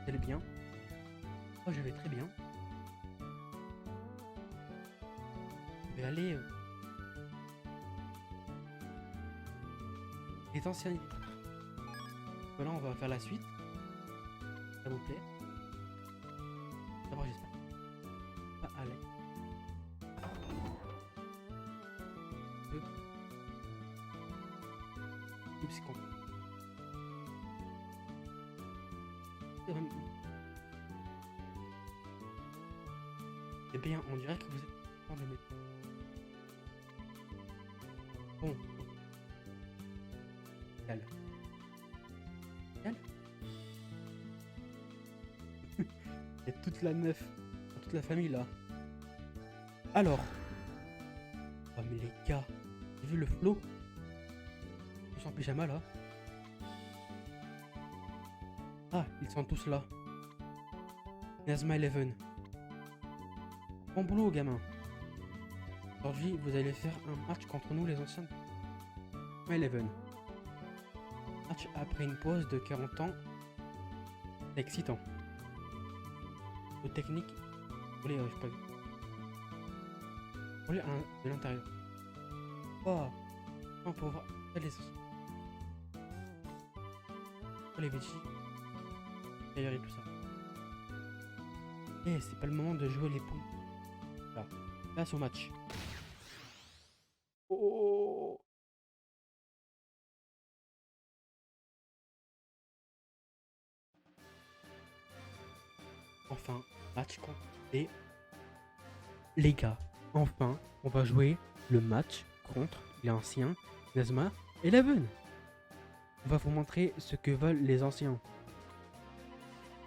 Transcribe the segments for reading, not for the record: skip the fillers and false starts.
Vous allez bien? Moi je vais très bien. Je vais aller les anciens. Voilà, on va faire la suite. Ça vous plaît? D'abord j'espère. Ah, allez. Deux. C'est con. C'est vraiment- Eh bien, on dirait que vous êtes en train de mettre. Bon, calme. Calme. Il y a toute la meuf, toute la famille là. Alors. Oh mais les gars, j'ai vu le flow. Tous en pyjama là. Ah, ils sont tous là. Nazma Eleven. Bon boulot, gamin. Aujourd'hui, vous allez faire un match contre nous, les anciens. Nazma Eleven. Match après une pause de 40 ans. C'est excitant. De technique. Pour les, je sais pas. Pour les de l'intérieur. Oh, on peut voir les pour les veggies. D'ailleurs et tout ça. Eh, c'est pas le moment de jouer les poux. Là, place au match. Oh, enfin, match contre les gars. Enfin, on va jouer le match contre les anciens Nazma et Eleven. On va vous montrer ce que veulent les anciens.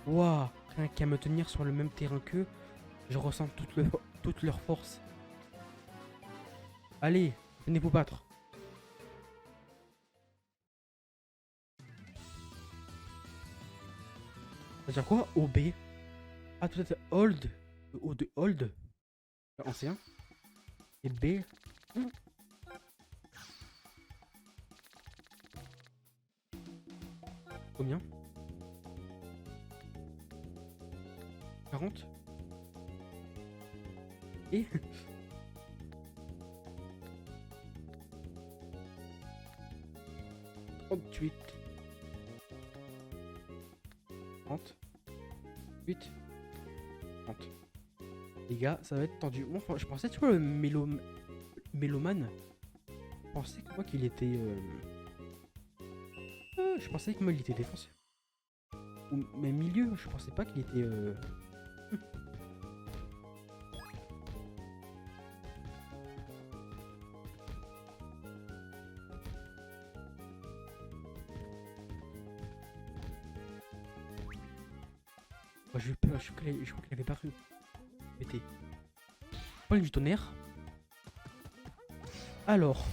Waouh, rien qu'à me tenir sur le même terrain qu'eux, je ressens toute leur force. Allez, venez vous battre. Ça veut dire quoi? OB. Ah, peut-être hold. O de hold. Ancien. Et B. Combien? 40. Et 38. 30. 8. 30. Les gars, ça va être tendu. Bon, je pensais, tu vois, le mélomane. Je pensais que moi qu'il était. Je pensais que moi il était défenseur. Mais milieu, je pensais pas qu'il était. Moi, j'ai eu peur, je crois qu'il avait pas cru. Pété. Pas du tonnerre. Alors,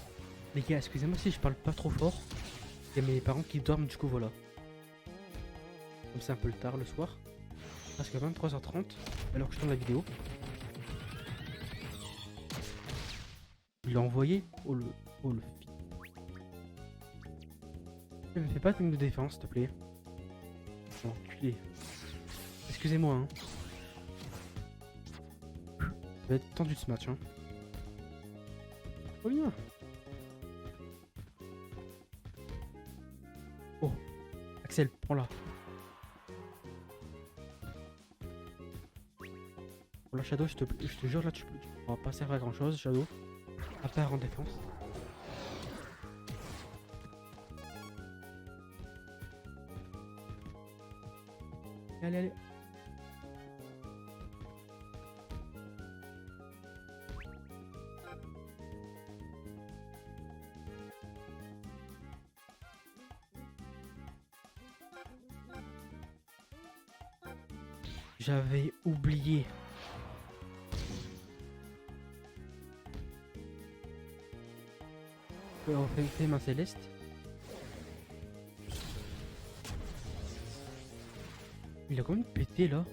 les gars, excusez-moi si je parle pas trop fort. Il y a mes parents qui dorment, du coup, voilà. Comme c'est un peu le tard le soir. Parce que 23h30, alors que je tourne la vidéo. Il l'a envoyé. Oh le. Oh le. Ne me fais pas de défense, s'il te plaît. Enculé. Excusez-moi, hein. Ça va être tendu ce match, hein. Oh bien. Oh. Axel, prends-la. Pour la Shadow, je te jure, là, tu pourras pas servir à grand chose, Shadow. À part en défense. Allez, allez. J'avais oublié. On fait main céleste. Il a quand même pété là.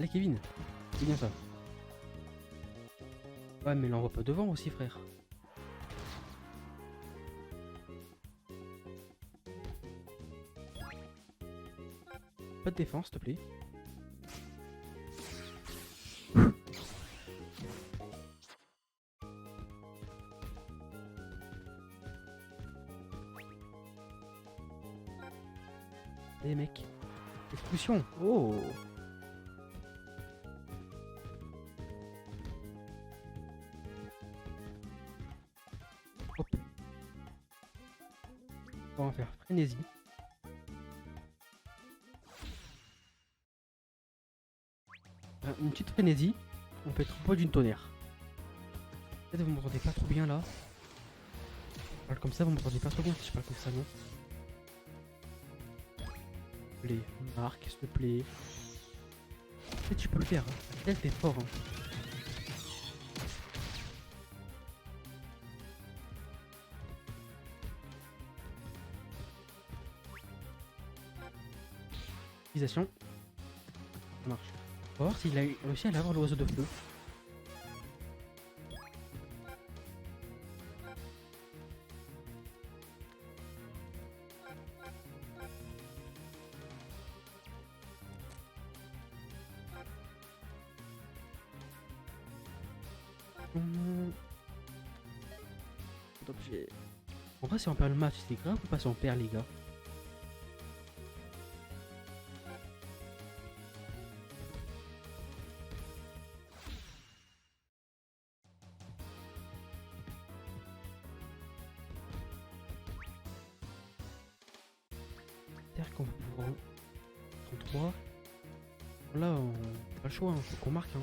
Allez Kevin, c'est bien ça. Ouais mais l'envoie pas devant aussi frère. Pas de défense s'il te plaît. Allez mec. Expulsion. Oh. Hop. On va faire frénésie. Une petite frénésie. On peut être au bout d'une tonnerre. Peut-être vous m'entendez pas trop bien là. Je parle comme ça, vous m'entendez pas trop bien si je parle comme ça, non? S'il te plaît, Marc, s'il te plaît. Peut-être tu peux le faire, hein. Peut-être t'es fort, hein. Utilisation. Ça marche. On va voir s'il a réussi à avoir l'oiseau de feu. Objet. En vrai, si on perd le match, c'est grave ou pas si on perd, les gars? C'est-à-dire qu'on va pouvoir 33. Là, on n'a pas le choix, hein. Faut qu'on marque, hein.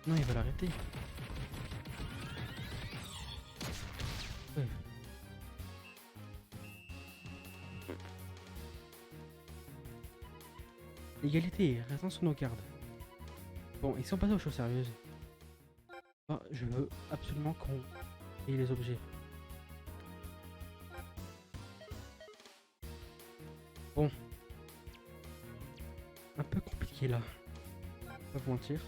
Non, il va l'arrêter. Ouais. Égalité, restons sur nos gardes. Bon, ils sont passés aux choses sérieuses. Oh, je veux absolument qu'on ait les objets. Bon. Un peu compliqué là. Pas vous mentir.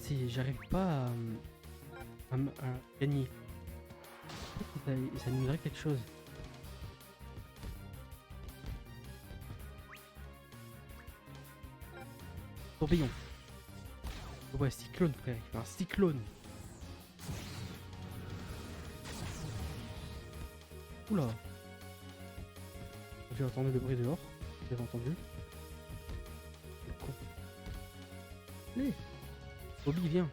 Si j'arrive pas à gagner, ça nous dirait quelque chose. Tourbillon. Ouais, cyclone frère, il fait un cyclone. Oula. J'ai entendu le bruit dehors. Vous avez entendu? Le con. Allez. Bobby, viens.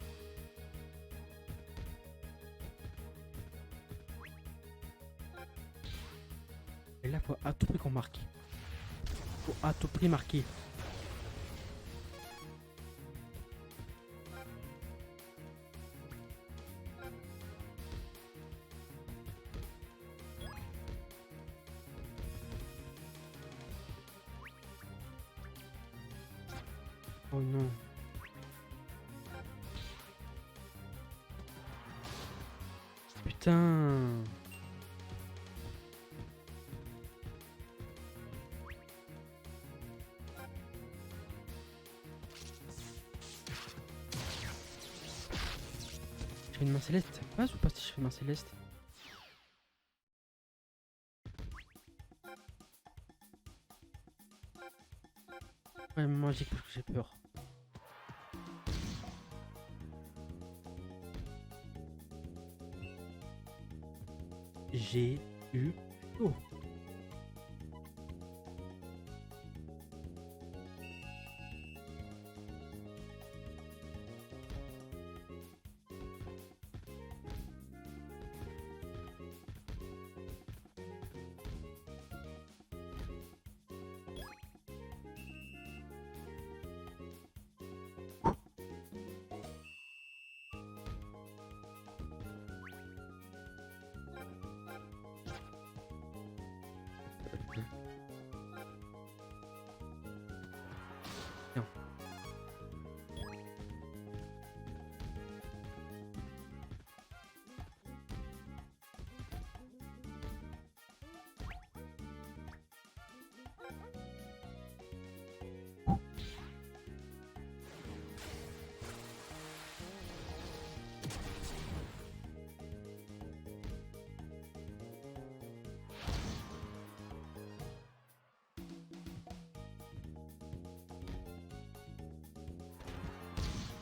Et là, faut à tout prix qu'on marque. Faut à tout prix marquer. Oh non. Putain. Je fais une main céleste, ça passe ou pas si je fais main céleste? Ouais, magique parce que j'ai peur. J'ai eu chaud.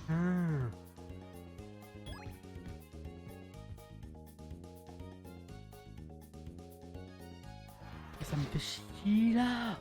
Ah. Et ça me fait chier là.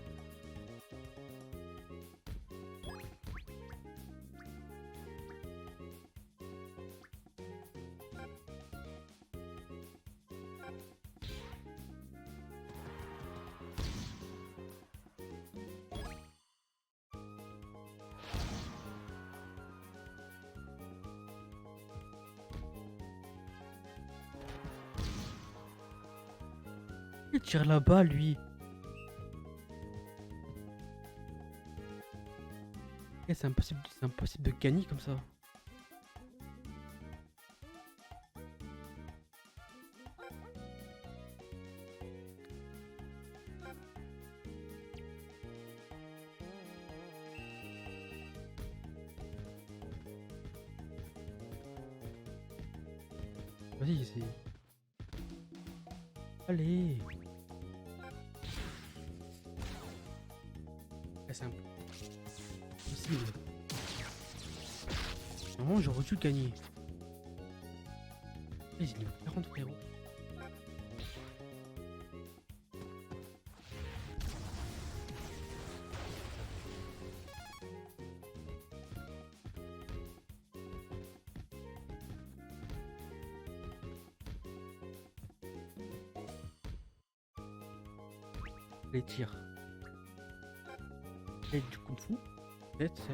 Il tire là-bas, lui. Eh, c'est impossible de gagner comme ça. Vas-y, c'est... Allez. Eh, c'est impossible. Normalement, j'aurais dû gagner. Eh, j'ai niveau 40, frérot. Les tirs. Et du kung fu. Peut-être ça.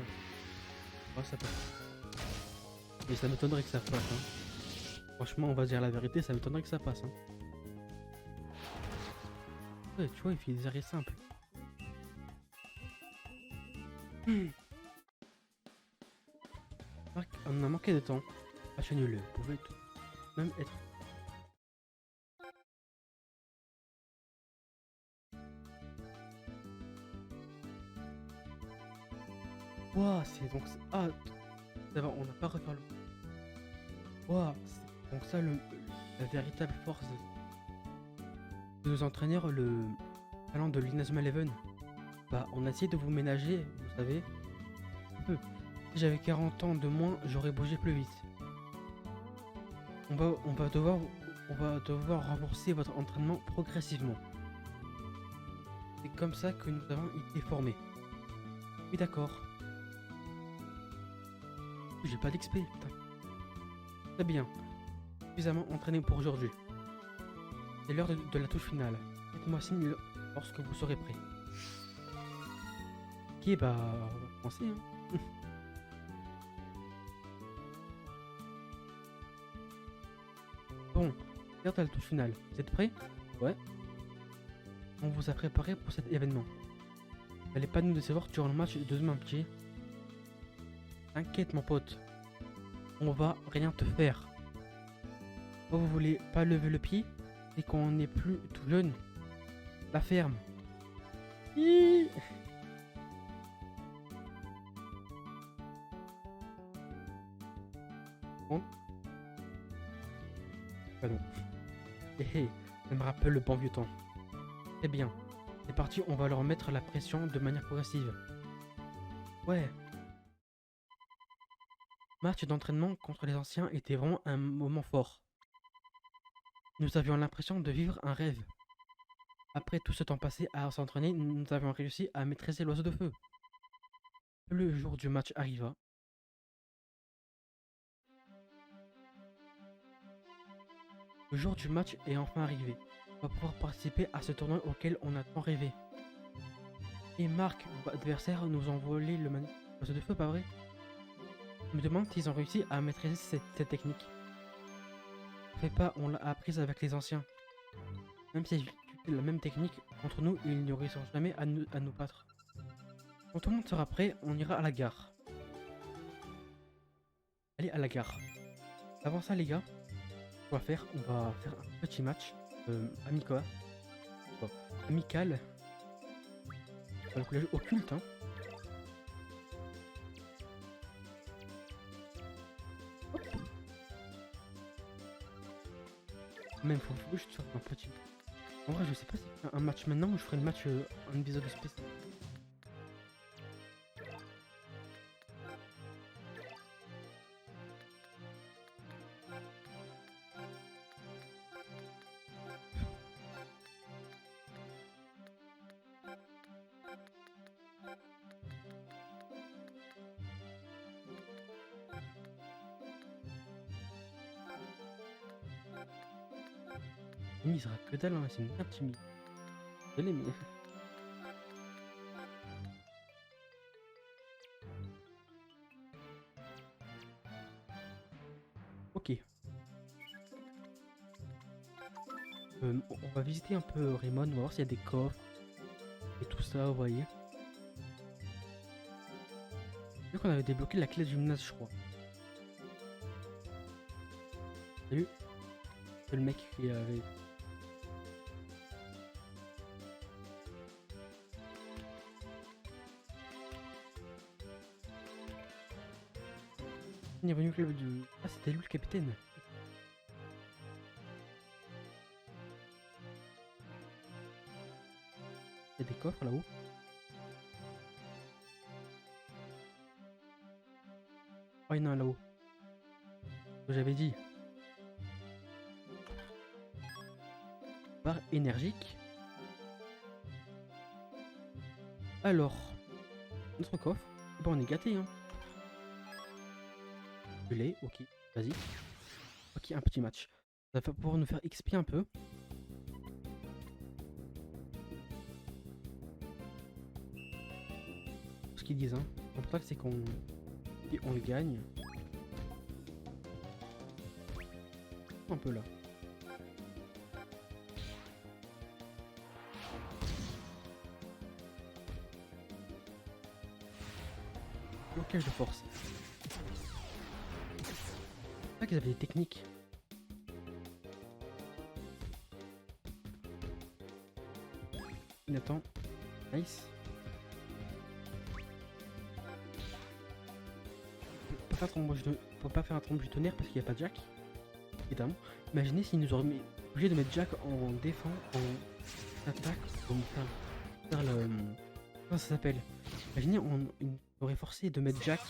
Oh, ça passe. Mais ça m'étonnerait que ça passe. Hein. Franchement, on va dire la vérité, ça m'étonnerait que ça passe. Hein. Ouais, tu vois, il fait des arrêts simples. On a manqué de temps. Match nul. Pouvait tout même être. Ouah, c'est donc... Ah, ça va, on n'a pas refaire le... Ouah, c'est donc ça la véritable force de nos entraîneurs, le talent de l'Inazuma Eleven. Bah, on a essayé de vous ménager, vous savez. Un peu. Si j'avais 40 ans de moins, j'aurais bougé plus vite. On va devoir renforcer votre entraînement progressivement. C'est comme ça que nous avons été formés. Oui, d'accord. J'ai pas d'XP, putain. Très bien. Suffisamment entraîné pour aujourd'hui. C'est l'heure de la touche finale. Faites-moi signe lorsque vous serez prêt. Ok, bah, on va commencer, hein. Bon, l'heure de la touche finale. Vous êtes prêts? Ouais. On vous a préparé pour cet événement. N'allez pas nous décevoir durant le match de demain, petit. T'inquiète, mon pote. On va rien te faire. Oh, vous voulez pas lever le pied? Et qu'on n'est plus tout jeune. La ferme. Hiii. Bon. Pardon. Hé, ça me rappelle le bon vieux temps. Très bien. C'est parti, on va leur mettre la pression de manière progressive. Ouais. Match d'entraînement contre les anciens était vraiment un moment fort. Nous avions l'impression de vivre un rêve. Après tout ce temps passé à s'entraîner, nous avions réussi à maîtriser l'oiseau de feu. Le jour du match arriva. Le jour du match est enfin arrivé. On va pouvoir participer à ce tournoi auquel on a tant rêvé. Et Marc, adversaire, nous ont volé l'oiseau de feu, pas vrai? Je me demande s'ils ont réussi à maîtriser cette technique. Ne fais pas, on l'a apprise avec les anciens. Même si j'ai utilisé la même technique, contre nous, ils ne réussiront jamais à nous battre. Quand tout le monde sera prêt, on ira à la gare. Allez, à la gare. Avant ça, les gars, on va faire un petit match amical. Bon, amical. Le collège occulte, hein. Hop. Même faut que je sorte un petit. En vrai, je sais pas si je fais un match maintenant ou je ferai le match un épisode spécial. Il sera que dalle, hein, c'est une merde timide. Désolé, mais. Ok. On va visiter un peu Raymond, on va voir s'il y a des coffres et tout ça, vous voyez. Vu qu'on avait débloqué la clé du gymnase, je crois. Salut. C'est le mec qui avait. Il est venu club du. Ah, c'était lui le capitaine. Il y a des coffres là-haut. Oh, il y en a un là-haut. Ce que j'avais dit. Barre énergique. Alors, notre coffre. Bon, on est gâté, hein. Je l'ai, ok. Vas-y. Ok, un petit match. Ça va pouvoir nous faire XP un peu. Ce qu'ils disent, hein. L'important c'est qu'on le gagne. Un peu là. Blocage de force. C'est pas qu'ils avaient des techniques. Il attend. Nice. Faut pas faire un trompe du tonnerre parce qu'il n'y a pas de Jack. Évidemment. Imaginez s'il nous aurait obligé de mettre Jack en défense, en attaque, pour nous faire le. Comment ça s'appelle? Imaginez il aurait forcé de mettre Jack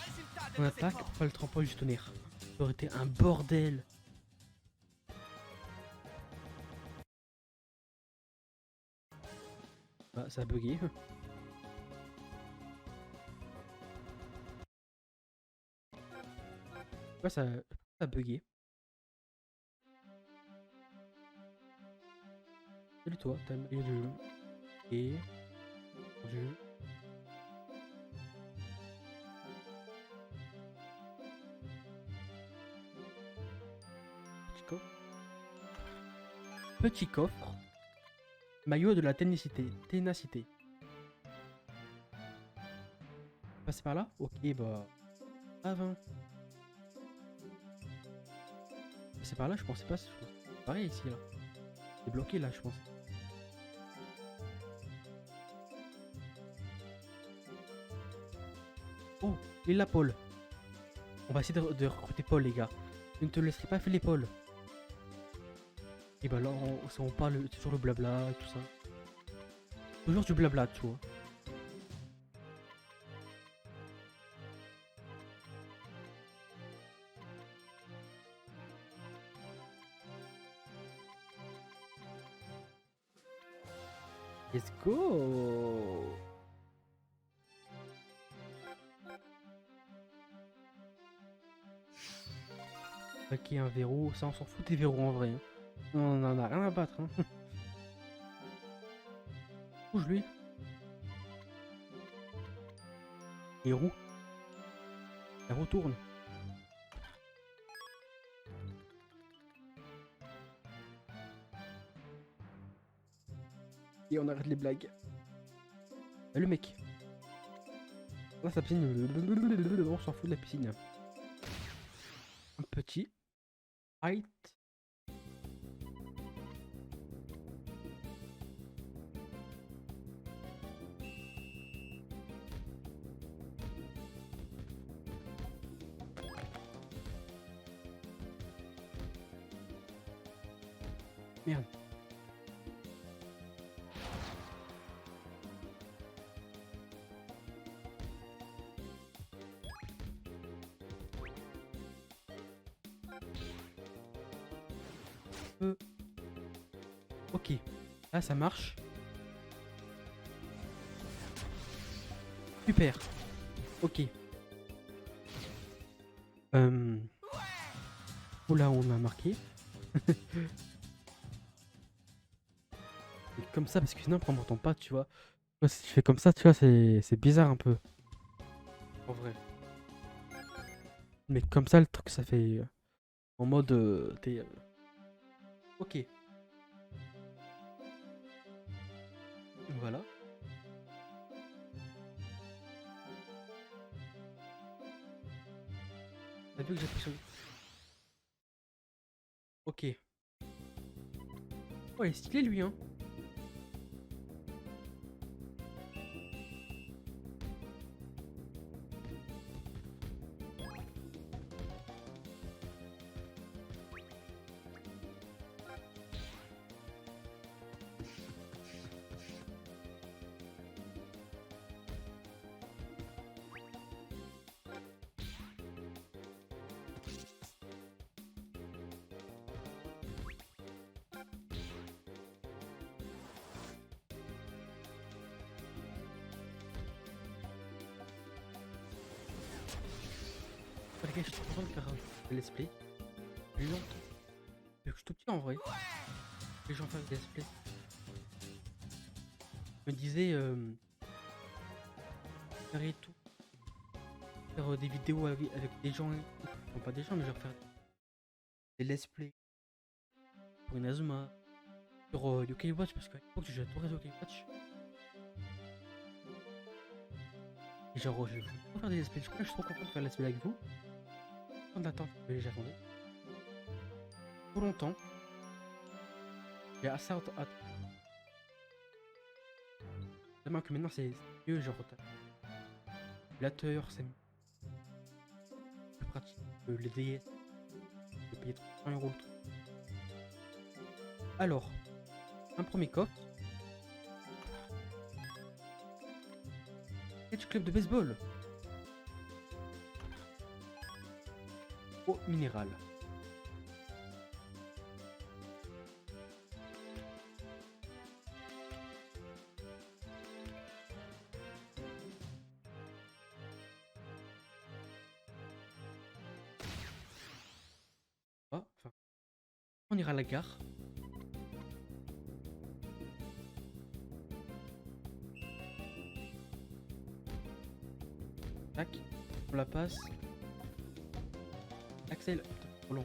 en attaque pour faire le tremplin du tonnerre. Ça aurait été un bordel. Ah, ça a bugué. Ouais, ça a bugué. Salut toi, t'as le maillot du jeu. Et. Du jeu. Petit coffre. Petit coffre. Maillot de la ténacité. Ténacité. Passer par là? Ok, bah. Ah, 20. Passer par là, je pensais pas. Pareil ici, là. C'est bloqué là, je pense. Oh, il l'a Paul. On va essayer de recruter Paul, les gars. Je ne te laisserai pas faire les Paul. Et bah là, on parle toujours le blabla et tout ça. Toujours du blabla, tu vois. Let's go. Ok, un verrou. Ça, on s'en fout des verrous en vrai. Hein. On en a rien à battre. Hein. Bouge lui. Les roues. La roue tourne. Et on arrête les blagues. Le mec. Là, sa piscine. On s'en fout de la piscine. Un petit. Height. Merde. Ok. Là, ça marche. Super. Ok. Oula, on a marqué. Et comme ça, parce que sinon après on m'entend pas, tu vois. Moi, si je fais comme ça, tu vois, c'est bizarre un peu. En vrai. Mais comme ça, le truc, ça fait en mode. Ok, voilà. T'as vu que j'appuie sur. Ok. Oh, il est stylé lui, hein. Oh, les gars, je suis trop content de faire un let's play. Longtemps. Depuis que je suis tout petit en vrai. Les gens font des let's play. Je me disais. Faire et tout. Faire des vidéos avec des gens. Non, pas des gens, mais genre faire des let's play. Pour Inazuma. Sur UK Watch, parce qu'à l'époque, j'ai adoré UK Watch. Et genre, je vais trop faire des let's play. Du coup, là, je suis trop content de faire let's play avec vous. Temps d'attente que j'attendais. Trop longtemps. J'ai assez hâte. Tellement que maintenant, c'est mieux. Genre, l'émulateur, c'est plus pratique. Les DS. Je vais payer 300 € le truc. Alors, un premier coffre. Sketch Club de baseball. Eau minérale. Ah, enfin, on ira à la gare. Tac, on la passe. Axel, putain, trop long.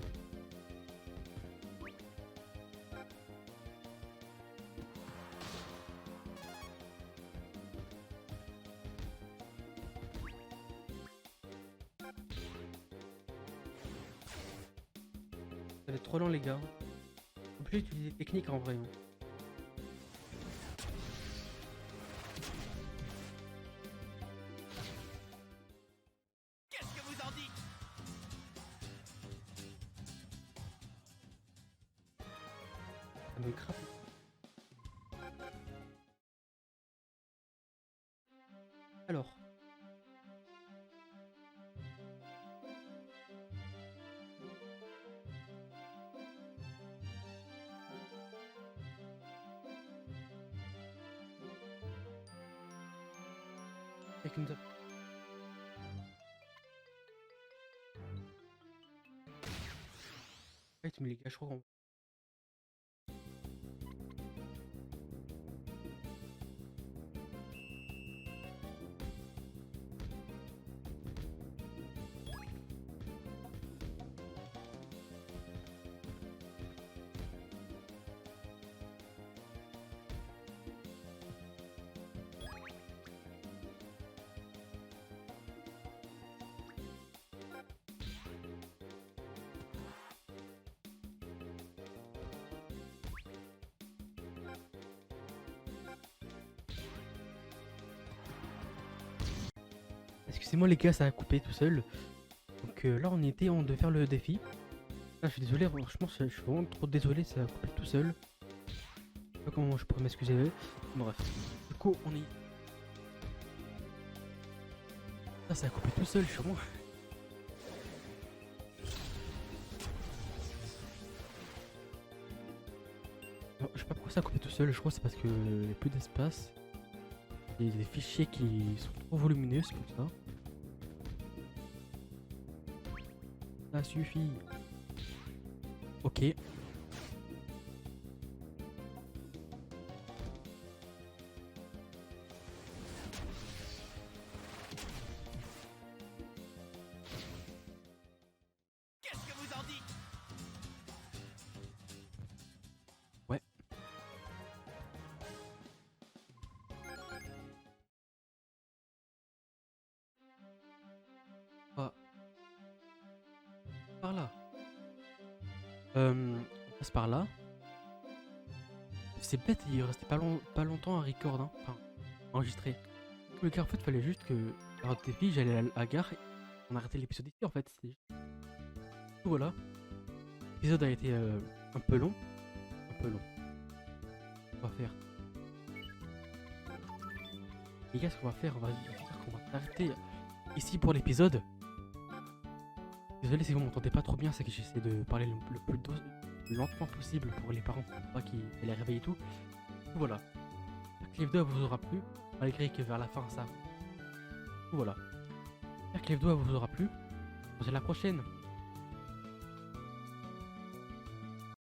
Ça va être trop lent les gars. On peut utiliser des techniques en vrai. Hein. Qu'est-ce que vous en dites? Ça me crappe. Alors. Avec une top. Ouais, mais les gars, je crois qu'on. Excusez-moi les gars, ça a coupé tout seul. Donc là, on devait faire le défi. Ah, je suis désolé, franchement, je suis vraiment trop désolé, ça a coupé tout seul. Je sais pas comment je pourrais m'excuser. Bref. Du coup, on y. Ça a coupé tout seul, je suis vraiment. Non, je sais pas pourquoi ça a coupé tout seul, je crois que c'est parce que y a plus d'espace. Il y a des fichiers qui sont trop volumineux, c'est pour ça. Ça suffit. Ok. par là. On passe par là. C'est bête, il restait pas longtemps à record, hein. Enfin, enregistrer. Dans tous les cas, en fait, fallait juste que. Alors, des filles, j'allais à la gare et on a arrêté l'épisode ici, en fait. Voilà. L'épisode a été un peu long. Un peu long. On va faire. Les gars, ce qu'on va faire, on va dire qu'on va s'arrêter ici pour l'épisode. Désolé si vous m'entendez pas trop bien, c'est que j'essaie de parler le plus lentement possible pour les parents, pour pas qu'ils les réveillent et tout. Voilà. J'espère que l'EF2 vous aura plu, malgré que vers la fin ça. Voilà. J'espère que l'EF2 vous aura plu. On se dit à la prochaine.